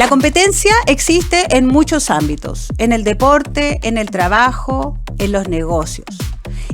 La competencia existe en muchos ámbitos, en el deporte, en el trabajo, en los negocios.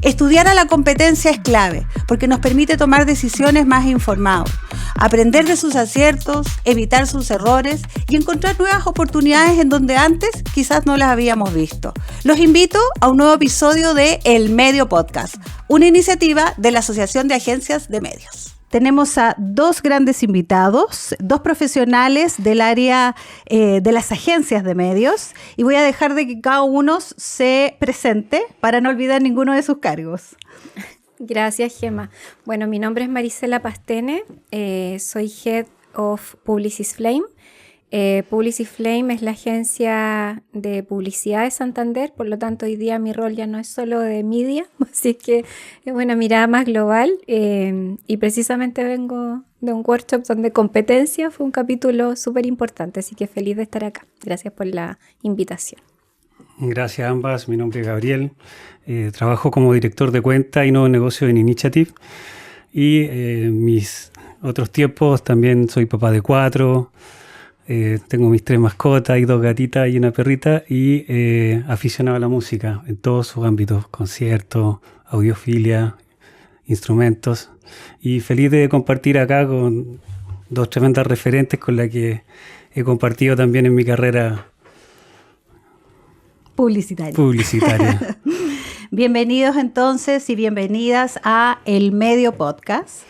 Estudiar a la competencia es clave porque nos permite tomar decisiones más informados, aprender de sus aciertos, evitar sus errores y encontrar nuevas oportunidades en donde antes quizás no las habíamos visto. Los invito a un nuevo episodio de El Medio Podcast, una iniciativa de la Asociación de Agencias de Medios. Tenemos a dos grandes invitados, dos profesionales del área de las agencias de medios, y voy a dejar de que cada uno se presente para no olvidar ninguno de sus cargos. Gracias, Gemma. Bueno, mi nombre es Marisela Pastene, soy Head of Publicis Flame. Publicis Flame es la agencia de publicidad de Santander, por lo tanto hoy día mi rol ya no es solo de media, así que es una mirada más global y precisamente vengo de un workshop donde competencia fue un capítulo súper importante, así que feliz de estar acá. Gracias por la invitación. Gracias a ambas, mi nombre es Gabriel, trabajo como director de cuenta y nuevo negocio en Initiative y mis otros tiempos también soy papá de 4. Tengo mis 3 mascotas y 2 gatitas y una perrita y aficionado a la música en todos sus ámbitos, conciertos, audiofilia, instrumentos, y feliz de compartir acá con 2 tremendas referentes con las que he compartido también en mi carrera publicitaria. Bienvenidos entonces y bienvenidas a El Medio Podcast,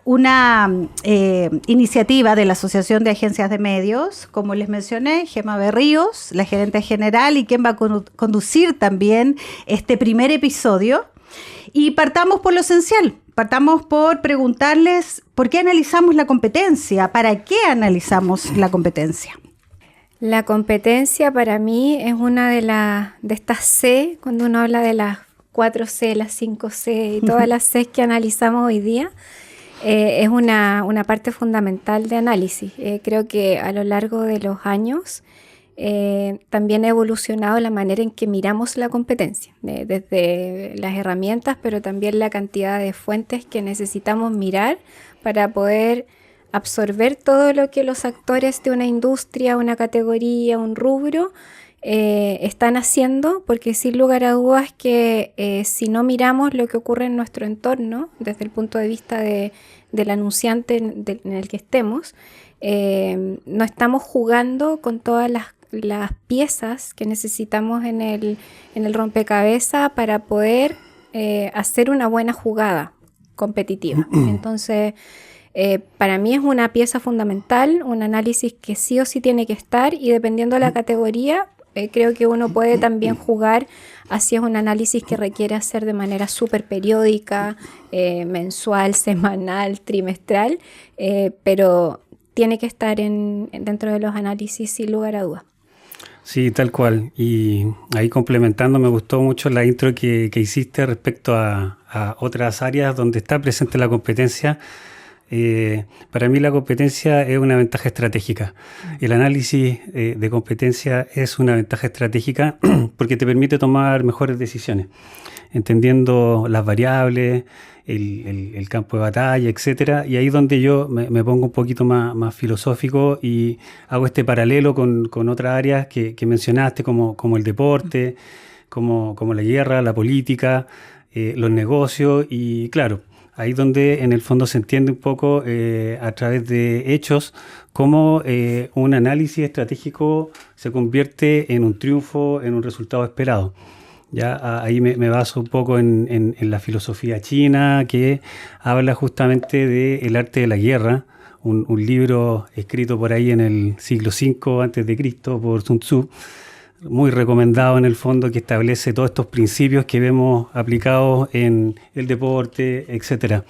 una iniciativa de la Asociación de Agencias de Medios, como les mencioné, Gemma Berríos, la gerente general y quien va a conducir también este primer episodio. Y partamos por lo esencial, partamos por preguntarles por qué analizamos la competencia, para qué analizamos la competencia. La competencia para mí es una de estas C, cuando uno habla de las 4C, las 5C y todas las C que analizamos hoy día. Es una parte fundamental de análisis. Creo que a lo largo de los años también ha evolucionado la manera en que miramos la competencia, desde las herramientas, pero también la cantidad de fuentes que necesitamos mirar para poder absorber todo lo que los actores de una industria, una categoría, un rubro están haciendo, porque sin lugar a dudas que si no miramos lo que ocurre en nuestro entorno desde el punto de vista del anunciante en el que estemos, no estamos jugando con todas las piezas que necesitamos en el rompecabezas para poder hacer una buena jugada competitiva. Entonces, para mí es una pieza fundamental, un análisis que sí o sí tiene que estar, y dependiendo de la categoría, creo que uno puede también jugar hacia un análisis que requiere hacer de manera súper periódica, mensual, semanal, trimestral, pero tiene que estar dentro de los análisis sin lugar a dudas. Sí, tal cual. Y ahí complementando, me gustó mucho la intro que hiciste respecto a otras áreas donde está presente la competencia. Para mí la competencia es una ventaja estratégica. El análisis de competencia es una ventaja estratégica porque te permite tomar mejores decisiones, entendiendo las variables, el campo de batalla, etcétera. Y ahí es donde yo me pongo un poquito más filosófico y hago este paralelo con otras áreas que mencionaste, como el deporte, como la guerra, la política, los negocios, y claro, ahí donde en el fondo se entiende un poco a través de hechos cómo un análisis estratégico se convierte en un triunfo, en un resultado esperado. Ya ahí me baso un poco en la filosofía china, que habla justamente del arte de la guerra, un libro escrito por ahí en el siglo V a.C. por Sun Tzu, muy recomendado en el fondo, que establece todos estos principios que vemos aplicados en el deporte, etcétera.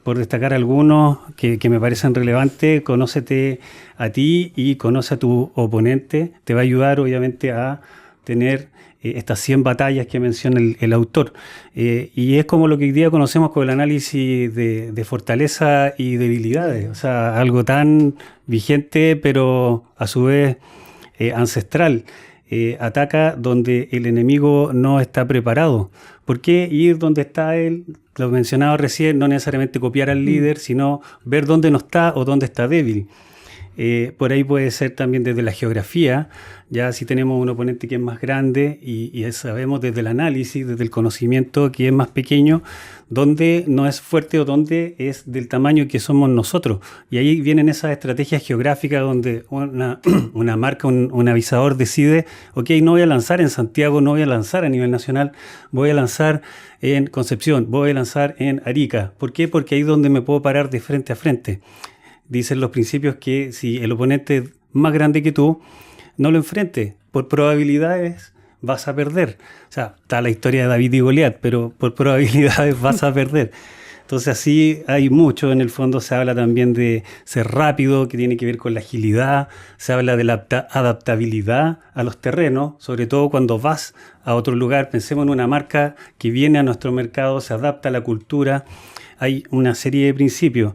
Por destacar algunos que me parecen relevantes, conócete a ti y conoce a tu oponente. Te va a ayudar obviamente a tener estas 100 batallas que menciona el autor. Y es como lo que hoy día conocemos con el análisis de fortaleza y debilidades, o sea, algo tan vigente pero a su vez ancestral. Ataca donde el enemigo no está preparado. ¿Por qué ir donde está él? Lo mencionaba recién, no necesariamente copiar al líder, sino ver dónde no está o dónde está débil. Por ahí puede ser también desde la geografía, ya si tenemos un oponente que es más grande y sabemos desde el análisis, desde el conocimiento que es más pequeño, dónde no es fuerte o dónde es del tamaño que somos nosotros. Y ahí vienen esas estrategias geográficas donde una marca, un avisador decide, ok, no voy a lanzar en Santiago, no voy a lanzar a nivel nacional, voy a lanzar en Concepción, voy a lanzar en Arica. ¿Por qué? Porque ahí es donde me puedo parar de frente a frente. Dicen los principios que si el oponente es más grande que tú, no lo enfrentes. Por probabilidades vas a perder. O sea, está la historia de David y Goliat, pero por probabilidades vas a perder. Entonces así hay mucho. En el fondo se habla también de ser rápido, que tiene que ver con la agilidad. Se habla de la adaptabilidad a los terrenos, sobre todo cuando vas a otro lugar. Pensemos en una marca que viene a nuestro mercado, se adapta a la cultura. Hay una serie de principios.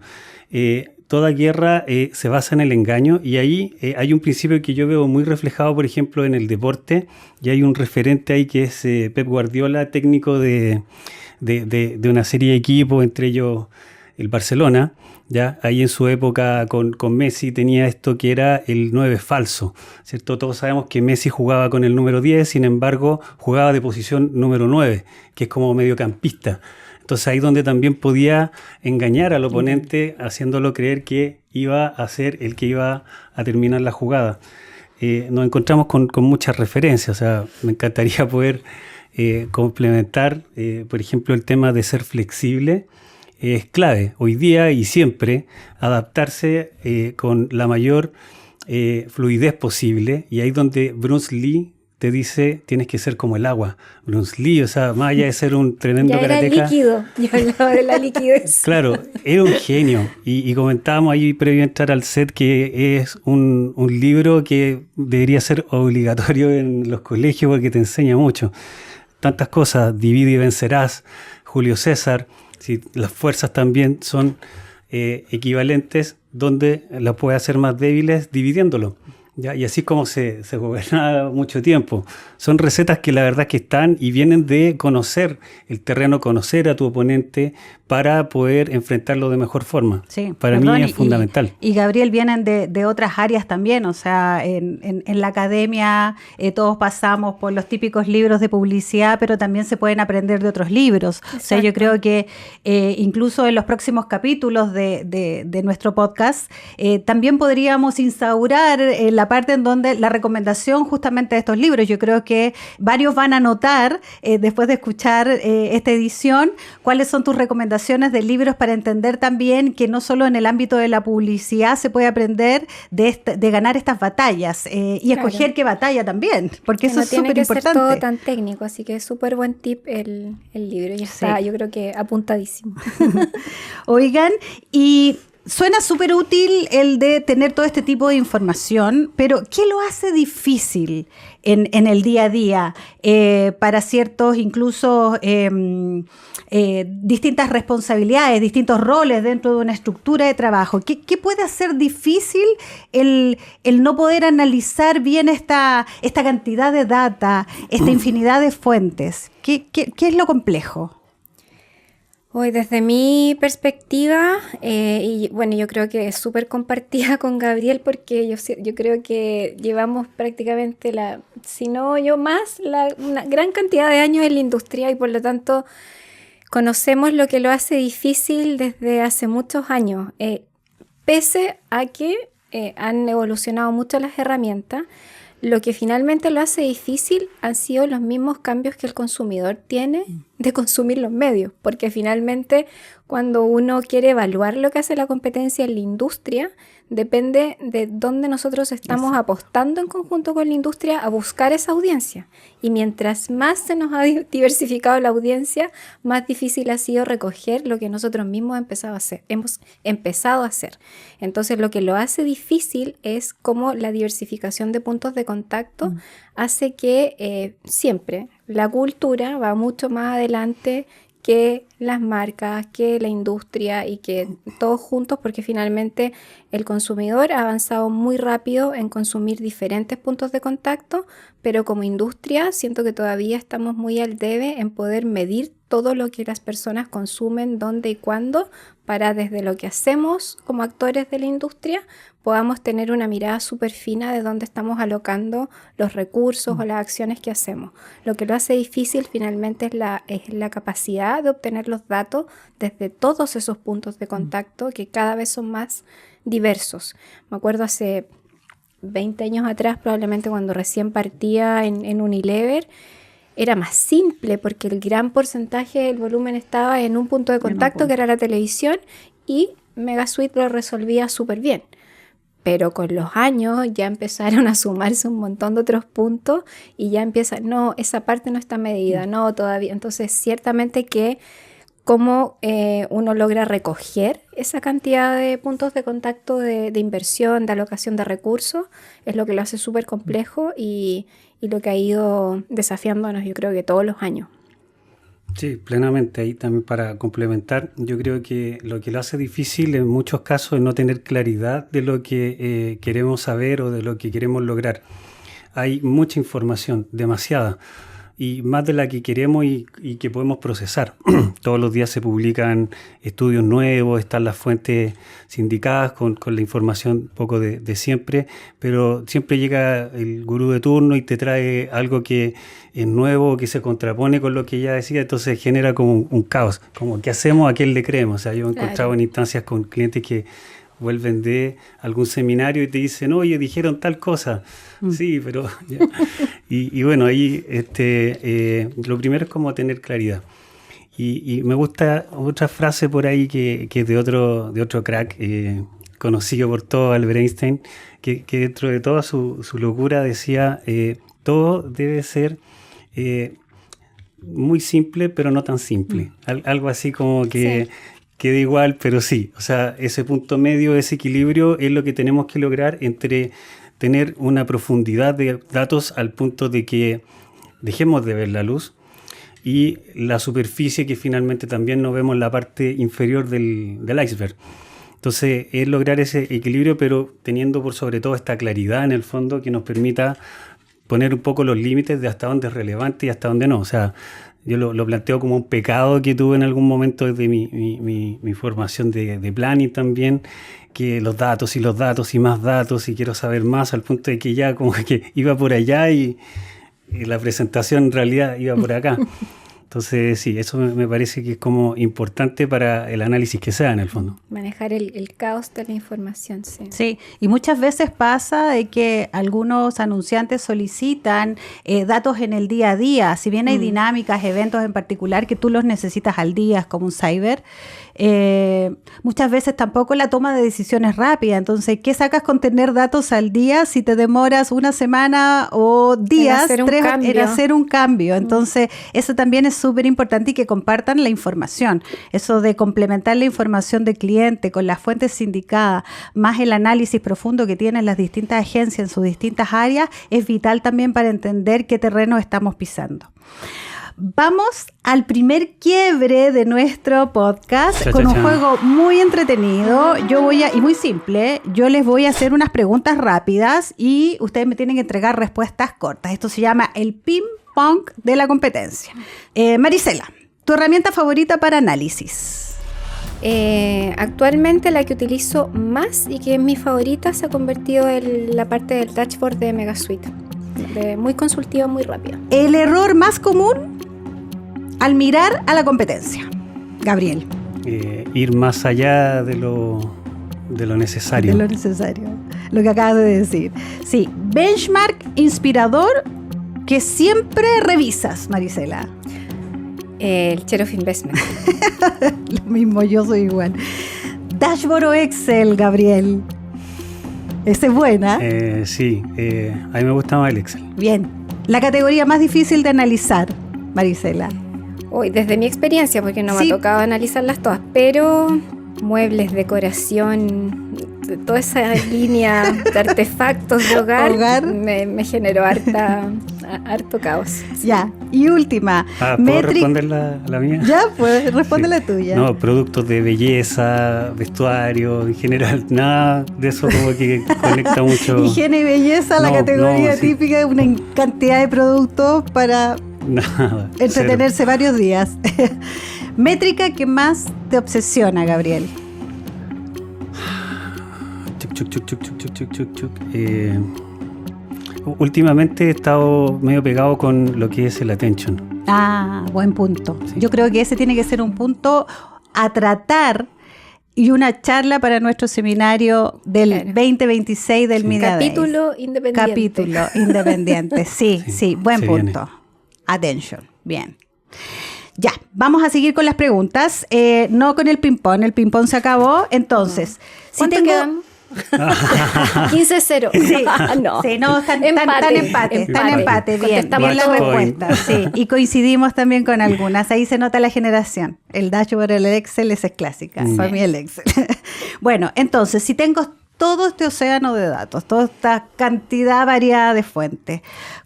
Toda guerra se basa en el engaño y ahí hay un principio que yo veo muy reflejado, por ejemplo, en el deporte, y hay un referente ahí que es Pep Guardiola, técnico de una serie de equipos, entre ellos el Barcelona. ¿Ya? Ahí en su época con Messi tenía esto que era el 9 falso, ¿cierto? Todos sabemos que Messi jugaba con el número 10, sin embargo jugaba de posición número 9, que es como mediocampista. Entonces ahí donde también podía engañar al oponente haciéndolo creer que iba a ser el que iba a terminar la jugada. Nos encontramos con muchas referencias, o sea, me encantaría poder complementar, por ejemplo, el tema de ser flexible. Es clave hoy día y siempre adaptarse con la mayor fluidez posible, y ahí donde Bruce Lee te dice, tienes que ser como el agua. Bruce Lee, o sea, más allá de ser un tremendo karateca. Ya era líquido, yo hablaba de la liquidez. Claro, era un genio. Y comentábamos ahí previo a entrar al set que es un libro que debería ser obligatorio en los colegios porque te enseña mucho. Tantas cosas, divide y vencerás, Julio César, si las fuerzas también son equivalentes, donde las puedes hacer más débiles dividiéndolo. ¿Ya? Y así es como se gobernaba mucho tiempo. Son recetas que la verdad que están y vienen de conocer el terreno, conocer a tu oponente para poder enfrentarlo de mejor forma. Sí, para mí es fundamental. Y Gabriel, vienen de otras áreas también, o sea, en la academia todos pasamos por los típicos libros de publicidad, pero también se pueden aprender de otros libros. Exacto. O sea, yo creo que incluso en los próximos capítulos de nuestro podcast también podríamos instaurar la parte en donde la recomendación justamente de estos libros. Yo creo que varios van a notar, después de escuchar esta edición, cuáles son tus recomendaciones de libros para entender también que no solo en el ámbito de la publicidad se puede aprender de ganar estas batallas y escoger qué batalla también, porque eso es súper importante. No tiene que ser todo tan técnico, así que es súper buen tip el libro y está, yo creo que apuntadísimo. Oigan, y suena súper útil el de tener todo este tipo de información, pero ¿qué lo hace difícil en el día a día para ciertos incluso distintas responsabilidades, distintos roles dentro de una estructura de trabajo? ¿Qué puede hacer difícil el no poder analizar bien esta cantidad de data, esta infinidad de fuentes? ¿Qué es lo complejo? Hoy, desde mi perspectiva, y bueno, yo creo que es súper compartida con Gabriel, porque yo creo que llevamos prácticamente si no yo más, una gran cantidad de años en la industria y por lo tanto conocemos lo que lo hace difícil desde hace muchos años, pese a que han evolucionado mucho las herramientas. Lo que finalmente lo hace difícil han sido los mismos cambios que el consumidor tiene de consumir los medios, porque finalmente cuando uno quiere evaluar lo que hace la competencia en la industria, depende de dónde nosotros estamos apostando en conjunto con la industria a buscar esa audiencia. Y mientras más se nos ha diversificado la audiencia, más difícil ha sido recoger lo que nosotros mismos hemos empezado a hacer. Entonces, lo que lo hace difícil es cómo la diversificación de puntos de contacto hace que siempre la cultura va mucho más adelante que las marcas, que la industria y que todos juntos, porque finalmente el consumidor ha avanzado muy rápido en consumir diferentes puntos de contacto, pero como industria siento que todavía estamos muy al debe en poder medir todo lo que las personas consumen, dónde y cuándo, para desde lo que hacemos como actores de la industria podamos tener una mirada súper fina de dónde estamos alocando los recursos o las acciones que hacemos. Lo que lo hace difícil finalmente es la capacidad de obtener los datos desde todos esos puntos de contacto que cada vez son más diversos. Me acuerdo hace 20 años atrás, probablemente cuando recién partía en Unilever, era más simple porque el gran porcentaje del volumen estaba en un punto de contacto que era la televisión y Megasuite lo resolvía súper bien. Pero con los años ya empezaron a sumarse un montón de otros puntos y ya empieza, no, esa parte no está medida, no, todavía. Entonces, ciertamente que cómo uno logra recoger esa cantidad de puntos de contacto de inversión, de alocación de recursos, es lo que lo hace súper complejo y lo que ha ido desafiándonos, yo creo que todos los años. Sí, plenamente. Ahí también para complementar, yo creo que lo que lo hace difícil en muchos casos es no tener claridad de lo que queremos saber o de lo que queremos lograr. Hay mucha información, demasiada, y más de la que queremos y que podemos procesar. Todos los días se publican estudios nuevos, están las fuentes sindicadas con la información un poco de siempre, pero siempre llega el gurú de turno y te trae algo que es nuevo, que se contrapone con lo que ya decía, entonces genera como un caos, como ¿qué hacemos? ¿A quién le creemos? O sea, yo he encontrado en instancias con clientes que vuelven de algún seminario y te dicen, oye, dijeron tal cosa. Sí, pero... Y bueno, ahí lo primero es como tener claridad. Y me gusta otra frase por ahí que es de otro crack, conocido por todo, Albert Einstein, que dentro de toda su locura decía, todo debe ser muy simple, pero no tan simple. Algo así como que... Sí. Queda igual, pero sí, o sea, ese punto medio, ese equilibrio es lo que tenemos que lograr entre tener una profundidad de datos al punto de que dejemos de ver la luz y la superficie que finalmente también no vemos en la parte inferior del iceberg. Entonces, es lograr ese equilibrio, pero teniendo por sobre todo esta claridad en el fondo que nos permita poner un poco los límites de hasta dónde es relevante y hasta dónde no, o sea, yo lo planteo como un pecado que tuve en algún momento desde mi formación de planning también, que los datos y más datos y quiero saber más al punto de que ya como que iba por allá y la presentación en realidad iba por acá. Entonces sí, eso me parece que es como importante para el análisis que sea en el fondo. Manejar el caos de la información, sí. Sí, y muchas veces pasa de que algunos anunciantes solicitan datos en el día a día, si bien hay dinámicas, eventos en particular que tú los necesitas al día, como un cyber, muchas veces tampoco la toma de decisiones rápida. Entonces, ¿qué sacas con tener datos al día si te demoras una semana o días en hacer un cambio? Entonces, eso también es súper importante y que compartan la información. Eso de complementar la información del cliente con las fuentes sindicadas, más el análisis profundo que tienen las distintas agencias en sus distintas áreas, es vital también para entender qué terreno estamos pisando. Vamos al primer quiebre de nuestro podcast con un juego muy entretenido. Y muy simple. Yo les voy a hacer unas preguntas rápidas y ustedes me tienen que entregar respuestas cortas. Esto se llama el ping-pong de la competencia. Marisela, ¿tu herramienta favorita para análisis? Actualmente la que utilizo más y que es mi favorita se ha convertido en la parte del dashboard de Megasuite. Muy consultiva, muy rápida. El error más común al mirar a la competencia, Gabriel. Ir más allá de lo necesario. De lo necesario, lo que acabas de decir. Sí, benchmark inspirador que siempre revisas, Marisela. El Share of Investment. Lo mismo, yo soy igual. Dashboard o Excel, Gabriel. Esa es buena. Sí, a mí me gusta más el Excel. Bien. La categoría más difícil de analizar, Marisela. Hoy, desde mi experiencia, porque no me ha tocado analizarlas todas, pero muebles, decoración, toda esa línea de artefactos de hogar. Me generó harto caos. Sí. Ya, y última. ¿Puedo responder la mía? Ya, pues responde la tuya. No, productos de belleza, vestuario, en general, nada de eso como que conecta mucho. Higiene y belleza, la categoría típica de una cantidad de productos para Nada. Entretenerse varios días. Métrica que más te obsesiona, Gabriel. Últimamente he estado medio pegado con lo que es el attention. Ah, buen punto. Sí. Yo creo que ese tiene que ser un punto a tratar y una charla para nuestro seminario del 2026 del Media Days. Capítulo independiente. Capítulo independiente, sí, buen se punto. viene. Attention, bien. Ya, vamos a seguir con las preguntas, no con el ping-pong se acabó, entonces. ¿Cuánto quedamos? 15-0. Sí, No. Sí, no, están empate, bien, Contestamos bien la todo. respuesta, sí, y coincidimos también con algunas, ahí se nota la generación, el dashboard, el Excel, esa es clásica, para mí el Excel. Bueno, entonces, si tengo todo este océano de datos, toda esta cantidad variada de fuentes,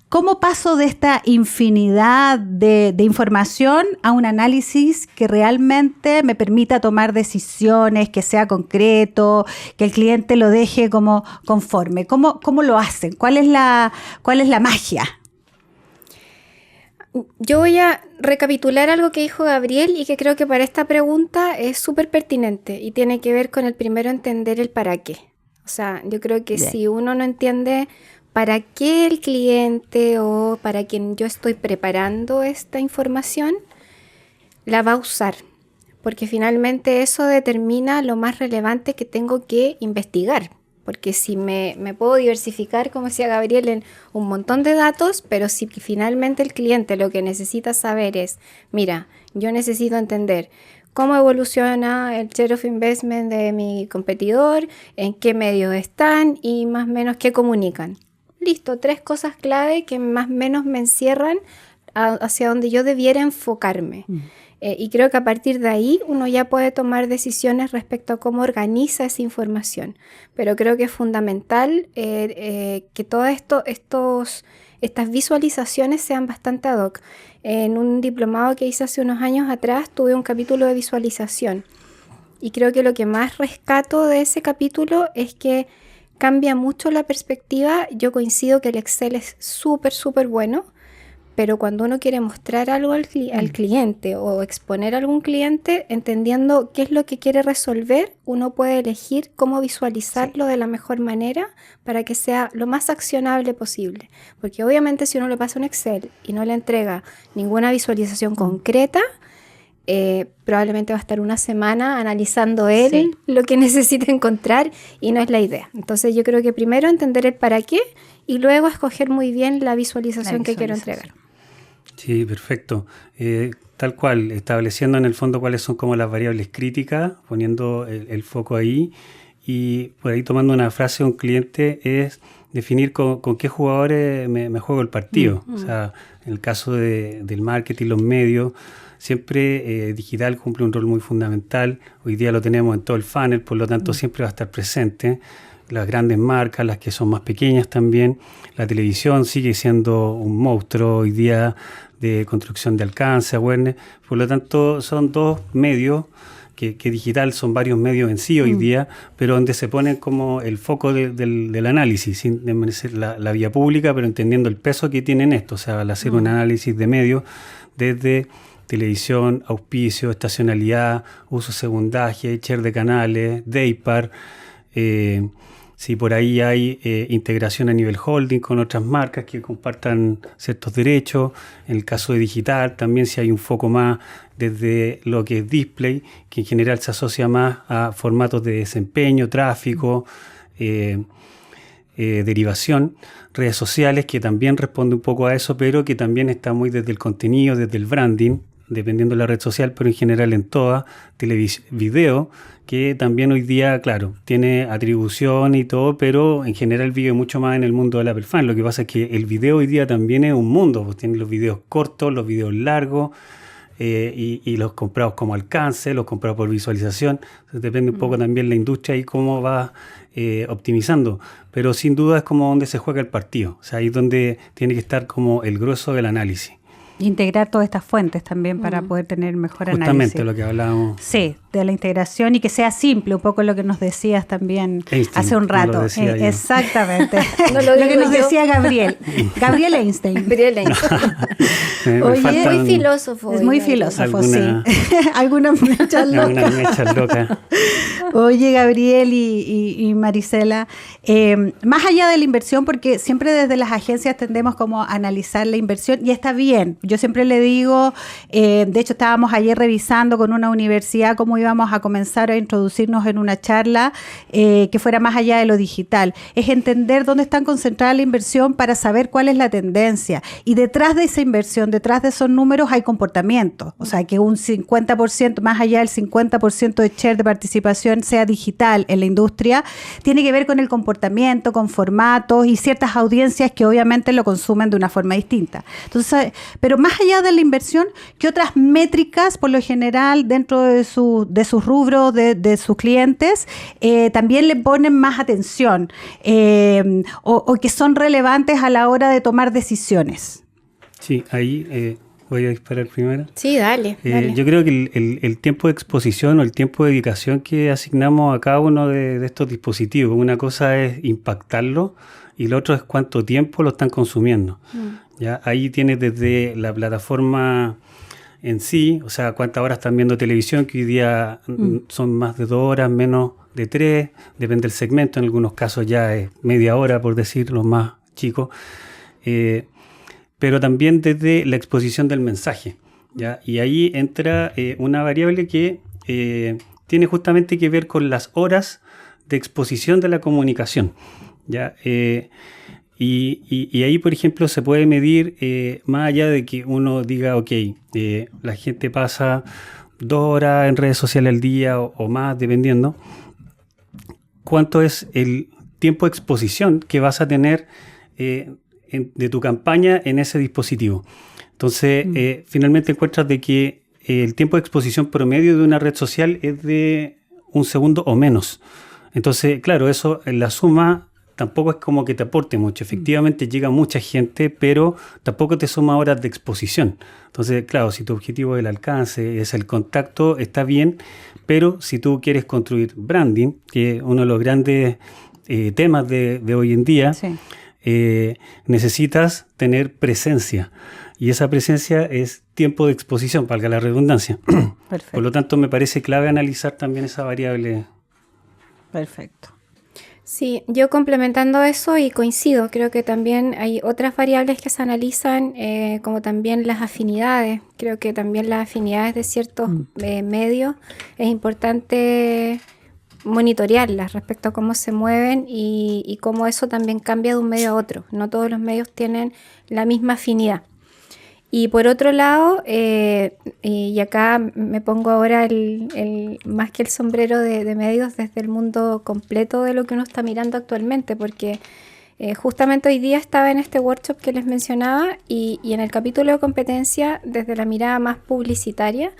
¿cómo paso de esta infinidad de información a un análisis que realmente me permita tomar decisiones, que sea concreto, que el cliente lo deje como conforme? ¿Cómo lo hacen? ¿Cuál es la magia? Yo voy a recapitular algo que dijo Gabriel y que creo que para esta pregunta es súper pertinente y tiene que ver con el primero entender el para qué. O sea, yo creo que Bien. si uno no entiende para qué el cliente o para quien yo estoy preparando esta información, la va a usar. Porque finalmente eso determina lo más relevante que tengo que investigar. Porque si me puedo diversificar, como decía Gabriel, en un montón de datos, pero si finalmente el cliente lo que necesita saber es, mira, yo necesito entender cómo evoluciona el share of investment de mi competidor, en qué medios están y más o menos qué comunican. Listo, 3 cosas clave que más o menos me encierran hacia donde yo debiera enfocarme. Y creo que a partir de ahí uno ya puede tomar decisiones respecto a cómo organiza esa información. Pero creo que es fundamental que todas estas visualizaciones sean bastante ad hoc. En un diplomado que hice hace unos años atrás tuve un capítulo de visualización. Y creo que lo que más rescato de ese capítulo es que cambia mucho la perspectiva. Yo coincido que el Excel es súper, súper bueno. Pero cuando uno quiere mostrar algo al cliente o exponer a algún cliente, entendiendo qué es lo que quiere resolver, uno puede elegir cómo visualizarlo de la mejor manera para que sea lo más accionable posible. Porque obviamente si uno le pasa un Excel y no le entrega ninguna visualización concreta, probablemente va a estar una semana analizando él lo que necesita encontrar y no es la idea. Entonces yo creo que primero entender el para qué y luego escoger muy bien la visualización que quiero entregar. Sí, perfecto. Tal cual, estableciendo en el fondo cuáles son como las variables críticas, poniendo el foco ahí y por ahí tomando una frase de un cliente es definir con qué jugadores me juego el partido. O sea, en el caso del marketing, los medios, siempre digital cumple un rol muy fundamental. Hoy día lo tenemos en todo el funnel, por lo tanto siempre va a estar presente. Las grandes marcas, las que son más pequeñas también. La televisión sigue siendo un monstruo hoy día de construcción de alcance, awareness. Por lo tanto, son dos medios, que digital son varios medios en sí hoy día, pero donde se pone como el foco del análisis, sin desmerecer la vía pública, pero entendiendo el peso que tienen esto. O sea, al hacer un análisis de medios desde televisión, auspicio, estacionalidad, uso secundaje, share de canales, daypar, si por ahí hay integración a nivel holding con otras marcas que compartan ciertos derechos. En el caso de digital, también si hay un foco más desde lo que es display, que en general se asocia más a formatos de desempeño, tráfico, derivación, redes sociales, que también responde un poco a eso, pero que también está muy desde el contenido, desde el branding, dependiendo de la red social, pero en general en toda, video, que también hoy día, claro, tiene atribución y todo, pero en general vive mucho más en el mundo del Apple Fan. Lo que pasa es que el video hoy día también es un mundo, pues tiene los videos cortos, los videos largos, y los comprados como alcance, los comprados por visualización. Entonces depende un poco también la industria y cómo va optimizando. Pero sin duda es como donde se juega el partido. O sea, ahí es donde tiene que estar como el grueso del análisis. Integrar todas estas fuentes también para poder tener mejor análisis. Justamente lo que hablábamos. Sí, de la integración y que sea simple, un poco lo que nos decías también Einstein, hace un rato. Exactamente. No lo que nos decía Gabriel Einstein. Oye, muy filósofo. Es muy filósofo, sí. Algunas mechas locas. Oye, Gabriel y Marisela, más allá de la inversión, porque siempre desde las agencias tendemos como a analizar la inversión y está bien. Yo siempre le digo, de hecho estábamos ayer revisando con una universidad cómo íbamos a comenzar a introducirnos en una charla que fuera más allá de lo digital. Es entender dónde están concentradas la inversión para saber cuál es la tendencia. Y detrás de esa inversión, detrás de esos números hay comportamiento. O sea, que un 50%, más allá del 50% de share de participación sea digital en la industria, tiene que ver con el comportamiento, con formatos y ciertas audiencias que obviamente lo consumen de una forma distinta. Entonces, pero más allá de la inversión, ¿qué otras métricas, por lo general, dentro de sus rubros, de sus clientes, también le ponen más atención o que son relevantes a la hora de tomar decisiones? Sí, ahí voy a disparar primero. Sí, dale. Yo creo que el tiempo de exposición o el tiempo de dedicación que asignamos a cada uno de estos dispositivos, una cosa es impactarlo y lo otro es cuánto tiempo lo están consumiendo. ¿Ya? Ahí tienes desde la plataforma en sí, o sea, cuántas horas están viendo televisión, que hoy día son más de 2 horas, menos de 3, depende del segmento, en algunos casos ya es media hora, por decir, los más chicos, pero también desde la exposición del mensaje, ¿ya? Y ahí entra una variable que tiene justamente que ver con las horas de exposición de la comunicación, ¿ya? Y ahí, por ejemplo, se puede medir, más allá de que uno diga, ok, la gente pasa 2 horas en redes sociales al día o más, dependiendo, cuánto es el tiempo de exposición que vas a tener de tu campaña en ese dispositivo. Entonces, finalmente encuentras de que el tiempo de exposición promedio de una red social es de 1 segundo o menos. Entonces, claro, eso en la suma tampoco es como que te aporte mucho. Efectivamente llega mucha gente, pero tampoco te suma horas de exposición. Entonces, claro, si tu objetivo es el alcance, es el contacto, está bien, pero si tú quieres construir branding, que es uno de los grandes temas de hoy en día, sí, necesitas tener presencia. Y esa presencia es tiempo de exposición, valga la redundancia. Perfecto. Por lo tanto, me parece clave analizar también esa variable. Perfecto. Sí, yo complementando eso y coincido, creo que también hay otras variables que se analizan, como también las afinidades. Creo que también las afinidades de ciertos medios es importante monitorearlas respecto a cómo se mueven y cómo eso también cambia de un medio a otro. No todos los medios tienen la misma afinidad. Y por otro lado, y acá me pongo ahora más que el sombrero de medios desde el mundo completo de lo que uno está mirando actualmente, porque justamente hoy día estaba en este workshop que les mencionaba y en el capítulo de competencia, desde la mirada más publicitaria,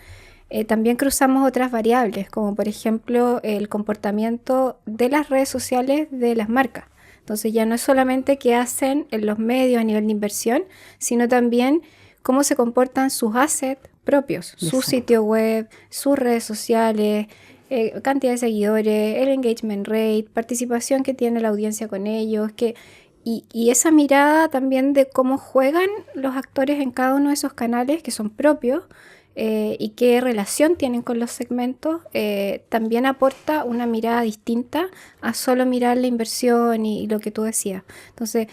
también cruzamos otras variables, como por ejemplo el comportamiento de las redes sociales de las marcas. Entonces ya no es solamente qué hacen en los medios a nivel de inversión, sino también cómo se comportan sus assets propios, su sitio web, sus redes sociales, cantidad de seguidores, el engagement rate, participación que tiene la audiencia con ellos, y esa mirada también de cómo juegan los actores en cada uno de esos canales que son propios y qué relación tienen con los segmentos, también aporta una mirada distinta a solo mirar la inversión y lo que tú decías. Entonces,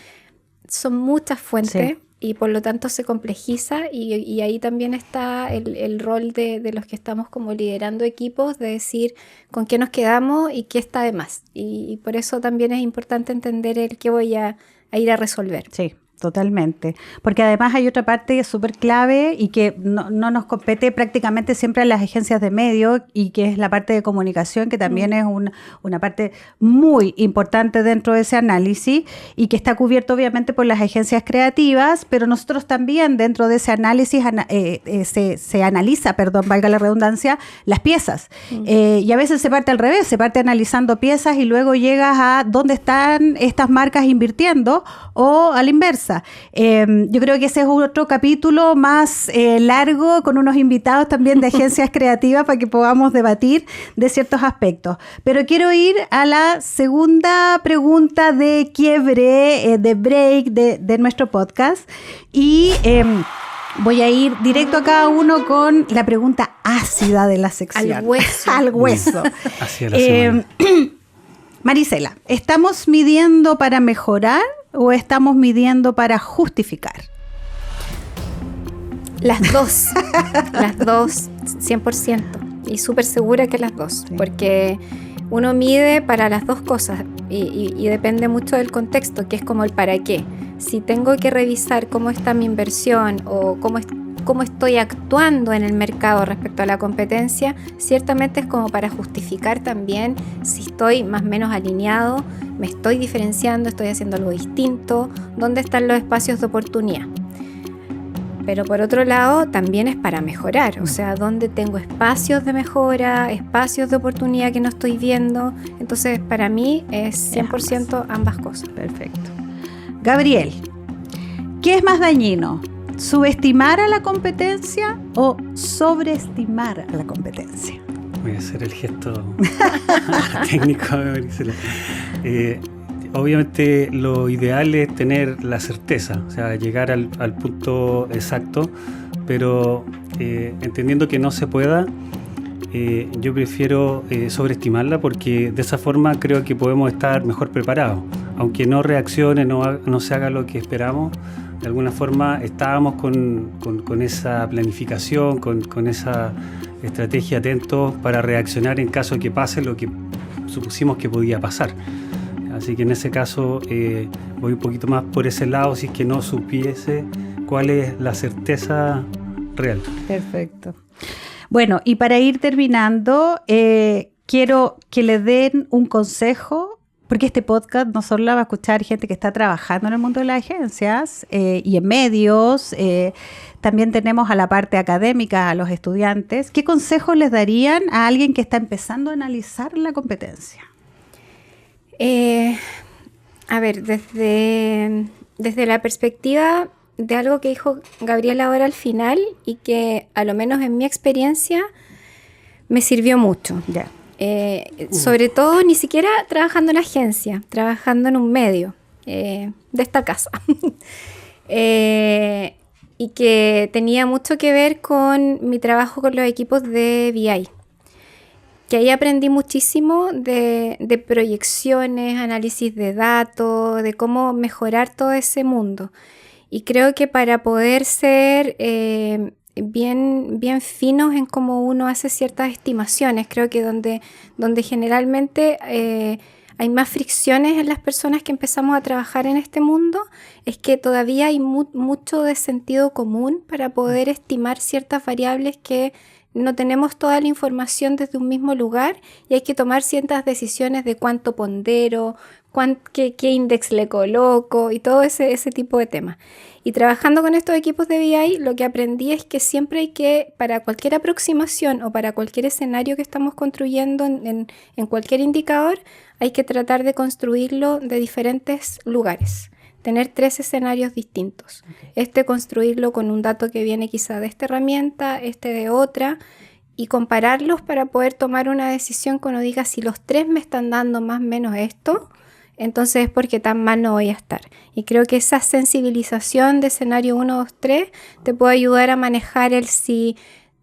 son muchas fuentes. Sí. Y por lo tanto se complejiza y ahí también está el rol de los que estamos como liderando equipos, de decir con qué nos quedamos y qué está de más. Y por eso también es importante entender el qué voy a ir a resolver. Sí. Totalmente, porque además hay otra parte súper clave y que no nos compete prácticamente siempre a las agencias de medios y que es la parte de comunicación, que también es una parte muy importante dentro de ese análisis y que está cubierto obviamente por las agencias creativas, pero nosotros también dentro de ese análisis se analiza, valga la redundancia, las piezas. Y a veces se parte al revés, se parte analizando piezas y luego llegas a dónde están estas marcas invirtiendo o a la inversa. maravillosa. Yo creo que ese es otro capítulo más largo, con unos invitados también de agencias creativas para que podamos debatir de ciertos aspectos. Pero quiero ir a la segunda pregunta de quiebre, de break de nuestro podcast. Y voy a ir directo a cada uno con la pregunta ácida de la sección. Al hueso. Al hueso. Hacia la semana. Marisela, ¿estamos midiendo para mejorar o estamos midiendo para justificar? Las dos, 100%. Y súper segura que las dos, Sí. porque uno mide para las dos cosas y depende mucho del contexto, que es como el para qué. Si tengo que revisar cómo está mi inversión o cómo estoy actuando en el mercado respecto a la competencia, ciertamente es como para justificar también si estoy más o menos alineado, me estoy diferenciando, estoy haciendo algo distinto, dónde están los espacios de oportunidad. Pero por otro lado, también es para mejorar, o sea, dónde tengo espacios de mejora, espacios de oportunidad que no estoy viendo. Entonces, para mí es 100% ambas cosas. Perfecto. Gabriel, ¿qué es más dañino? ¿Subestimar a la competencia o sobreestimar a la competencia? Voy a hacer el gesto técnico de Marisela. Obviamente lo ideal es tener la certeza, o sea, llegar al punto exacto, pero entendiendo que no se pueda, yo prefiero sobreestimarla, porque de esa forma creo que podemos estar mejor preparados. Aunque no reaccione, no se haga lo que esperamos, de alguna forma estábamos con esa planificación, con esa estrategia atentos para reaccionar en caso de que pase lo que supusimos que podía pasar. Así que en ese caso voy un poquito más por ese lado, si es que no supiese cuál es la certeza real. Perfecto. Bueno, y para ir terminando, quiero que le den un consejo, porque este podcast no solo va a escuchar gente que está trabajando en el mundo de las agencias y en medios, también tenemos a la parte académica, a los estudiantes. ¿Qué consejos les darían a alguien que está empezando a analizar la competencia? A ver, desde la perspectiva de algo que dijo Gabriel ahora al final y que a lo menos en mi experiencia me sirvió mucho. Ya. Sobre todo ni siquiera trabajando en agencia, trabajando en un medio de esta casa. Y que tenía mucho que ver con mi trabajo con los equipos de BI. Que ahí aprendí muchísimo de proyecciones, análisis de datos, de cómo mejorar todo ese mundo. Y creo que para poder ser bien finos en cómo uno hace ciertas estimaciones, creo que donde generalmente hay más fricciones en las personas que empezamos a trabajar en este mundo, es que todavía hay mucho de sentido común para poder estimar ciertas variables que no tenemos toda la información desde un mismo lugar y hay que tomar ciertas decisiones de cuánto pondero, qué índice le coloco y todo ese tipo de temas. Y trabajando con estos equipos de BI, lo que aprendí es que siempre hay que, para cualquier aproximación o para cualquier escenario que estamos construyendo en cualquier indicador, hay que tratar de construirlo de diferentes lugares. Tener 3 escenarios distintos. Okay. Construirlo con un dato que viene quizá de esta herramienta, de otra, y compararlos para poder tomar una decisión que uno diga, si los 3 me están dando más o menos esto, entonces es porque tan mal no voy a estar. Y creo que esa sensibilización de escenario 1, 2, 3 te puede ayudar a manejar el si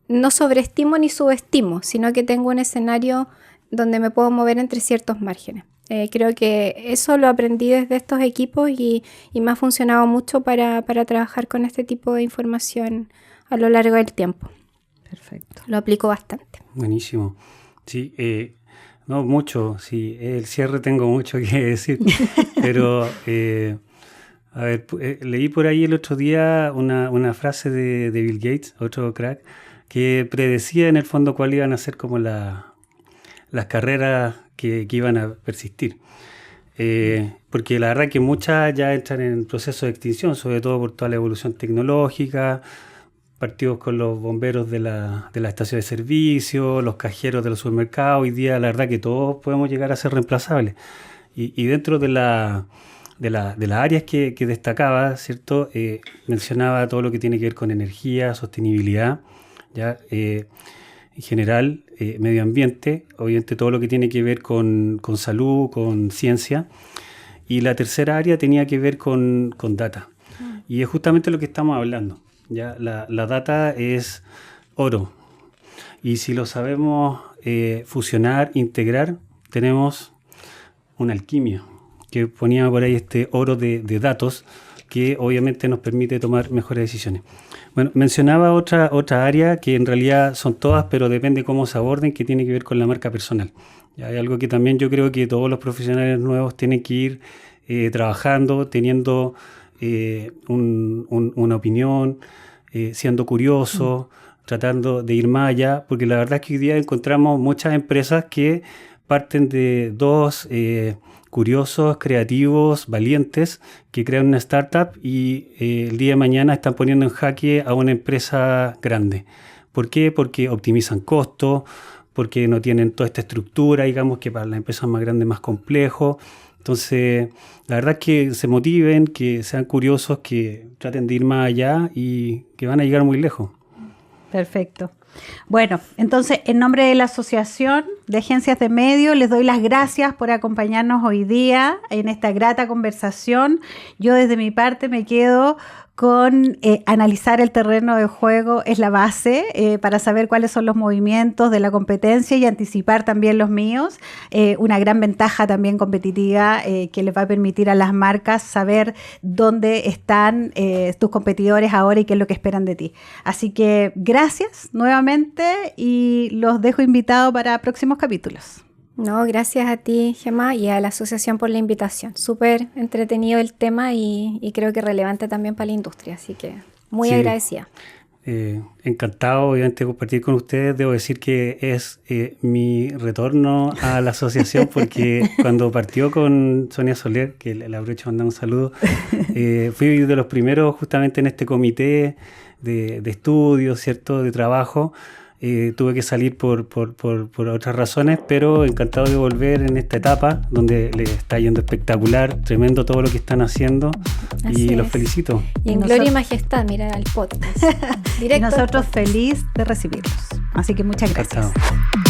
no sobreestimo ni subestimo, sino que tengo un escenario donde me puedo mover entre ciertos márgenes. Creo que eso lo aprendí desde estos equipos y me ha funcionado mucho para trabajar con este tipo de información a lo largo del tiempo. Perfecto. Lo aplico bastante. Buenísimo. Sí, no mucho, sí. El cierre tengo mucho que decir, pero a ver, leí por ahí el otro día una frase de Bill Gates, otro crack, que predecía en el fondo cuál iban a ser como las carreras que iban a persistir. Porque la verdad que muchas ya entran en proceso de extinción, sobre todo por toda la evolución tecnológica, partidos con los bomberos de la estación de servicio, los cajeros de los supermercados. Hoy día la verdad que todos podemos llegar a ser reemplazables. Y dentro de de las áreas que destacaba, ¿cierto? Mencionaba todo lo que tiene que ver con energía, sostenibilidad, ¿ya? En general, medio ambiente, obviamente todo lo que tiene que ver con salud, con ciencia. Y la tercera área tenía que ver con data. Y es justamente lo que estamos hablando, ¿ya? La data es oro. Y si lo sabemos fusionar, integrar, tenemos una alquimia, que ponía por ahí este oro de datos, que obviamente nos permite tomar mejores decisiones. Bueno, mencionaba otra área que en realidad son todas, pero depende cómo se aborden, que tiene que ver con la marca personal. Y hay algo que también yo creo que todos los profesionales nuevos tienen que ir trabajando, teniendo una opinión, siendo curiosos, tratando de ir más allá, porque la verdad es que hoy día encontramos muchas empresas que parten de dos curiosos, creativos, valientes, que crean una startup y el día de mañana están poniendo en jaque a una empresa grande. ¿Por qué? Porque optimizan costos, porque no tienen toda esta estructura, digamos, que para las empresas más grandes es más complejo. Entonces, la verdad es que se motiven, que sean curiosos, que traten de ir más allá y que van a llegar muy lejos. Perfecto. Bueno, entonces, en nombre de la Asociación de Agencias de Medios, les doy las gracias por acompañarnos hoy día en esta grata conversación. Yo, desde mi parte, me quedo con analizar el terreno de juego, es la base para saber cuáles son los movimientos de la competencia y anticipar también los míos. Una gran ventaja también competitiva que les va a permitir a las marcas saber dónde están tus competidores ahora y qué es lo que esperan de ti. Así que gracias nuevamente y los dejo invitados para próximos capítulos. No, gracias a ti, Gemma, y a la asociación por la invitación. Súper entretenido el tema y creo que relevante también para la industria, así que muy agradecida. Encantado, obviamente, de compartir con ustedes. Debo decir que es mi retorno a la asociación porque cuando partió con Sonia Soler, que le aprovecho mandar un saludo, fui de los primeros justamente en este comité de estudio, ¿cierto?, de trabajo. Tuve que salir por otras razones, pero encantado de volver en esta etapa donde les está yendo espectacular, tremendo todo lo que están haciendo. Así y los felicito. Y en gloria y majestad, mira al podcast. Y nosotros feliz de recibirlos. Así que muchas gracias. Encantado.